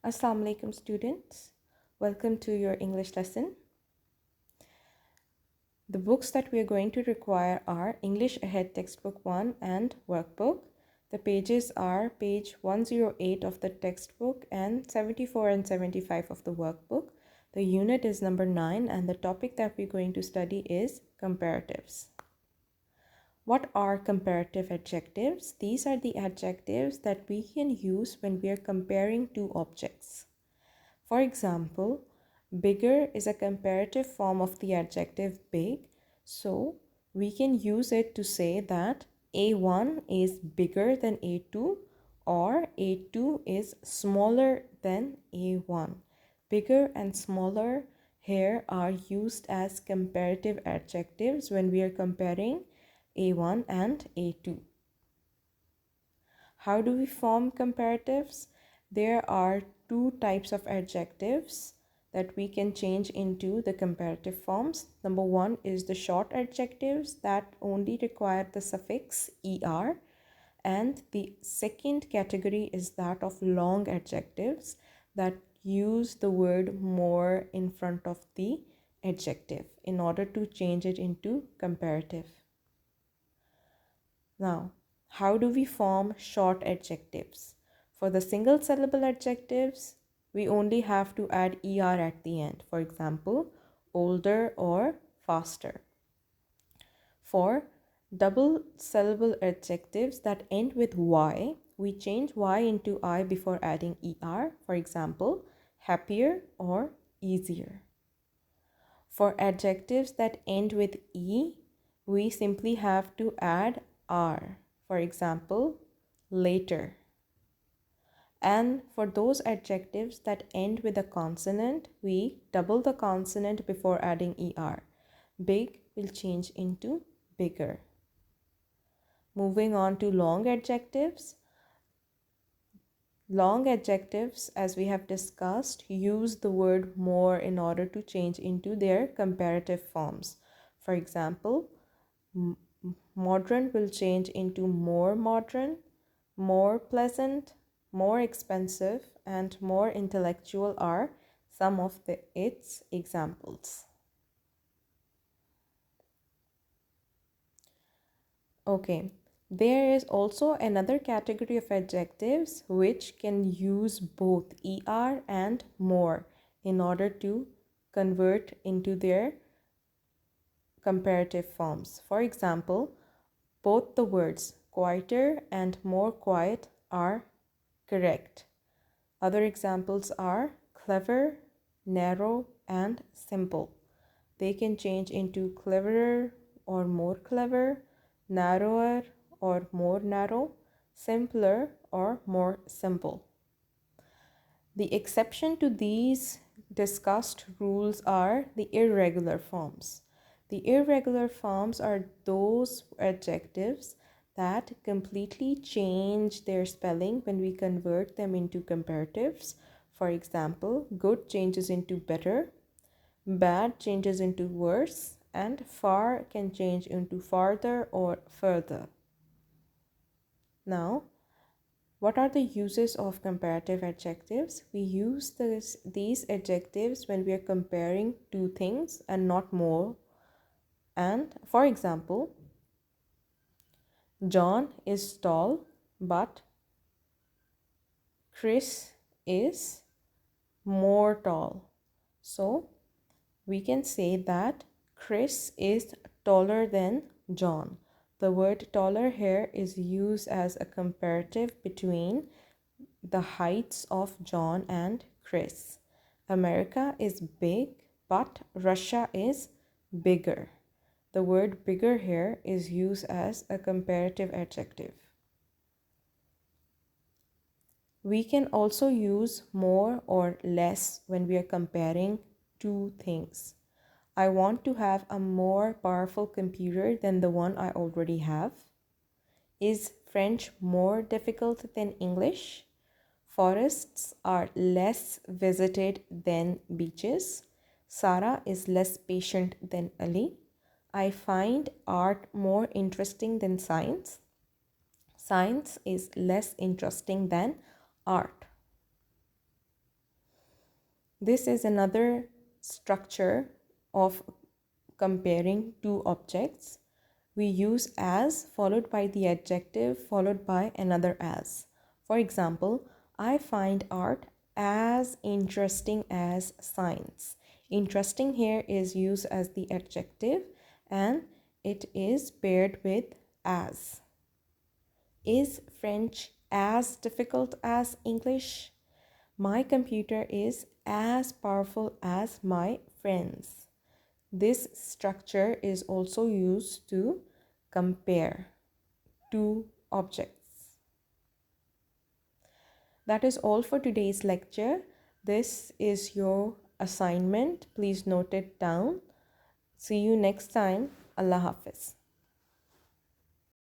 Assalamu alaikum students. Welcome to your English lesson. The books that we are going to require are English Ahead Textbook 1 and Workbook. The pages are page 108 of the textbook and 74 and 75 of the workbook. The unit is number 9 and the topic that we're going to study is comparatives. What are comparative adjectives? These are the adjectives that we can use when we are comparing two objects. For example, bigger is a comparative form of the adjective big, so we can use it to say that A1 is bigger than A2 or A2 is smaller than A1. Bigger and smaller here are used as comparative adjectives when we are comparing A1 and A2. How do we form comparatives? There are two types of adjectives that we can change into the comparative forms. Number one is the short adjectives that only require the suffix er, and the second category is that of long adjectives that use the word more in front of the adjective in order to change it into comparative. Now, how do we form short adjectives? For the single syllable adjectives, we only have to add er at the end. For example, older or faster. For double syllable adjectives that end with y, we change y into I before adding er. For example, happier or easier. For adjectives that end with e, we simply have to add R. For example, later. And for those adjectives that end with a consonant, we double the consonant before adding er. Big will change into bigger. Moving on to long adjectives. Long adjectives, as we have discussed, use the word more in order to change into their comparative forms. For example, modern will change into more modern, more pleasant, more expensive, and more intellectual are some of its examples. Okay, there is also another category of adjectives which can use both er and more in order to convert into their comparative forms. For example, both the words quieter and more quiet are correct. Other examples are clever, narrow, and simple. They can change into cleverer or more clever, narrower or more narrow, simpler or more simple. The exception to these discussed rules are the irregular forms. The irregular forms are those adjectives that completely change their spelling when we convert them into comparatives. For example, good changes into better, bad changes into worse, and far can change into farther or further. Now, what are the uses of comparative adjectives? We use these adjectives when we are comparing two things and not more. And for example, John is tall, but Chris is more tall. So we can say that Chris is taller than John. The word taller here is used as a comparative between the heights of John and Chris. America is big, but Russia is bigger. The word bigger here is used as a comparative adjective. We can also use more or less when we are comparing two things. I want to have a more powerful computer than the one I already have. Is French more difficult than English? Forests are less visited than beaches. Sarah is less patient than Ali. I find art more interesting than science. Science is less interesting than art. This is another structure of comparing two objects. We use as followed by the adjective followed by another as. For example, I find art as interesting as science. Interesting here is used as the adjective and it is paired with as. Is French as difficult as English? My computer is as powerful as my friends. This structure is also used to compare two objects. That is all for today's lecture. This is your assignment. Please note it down. See you next time. Allah Hafiz.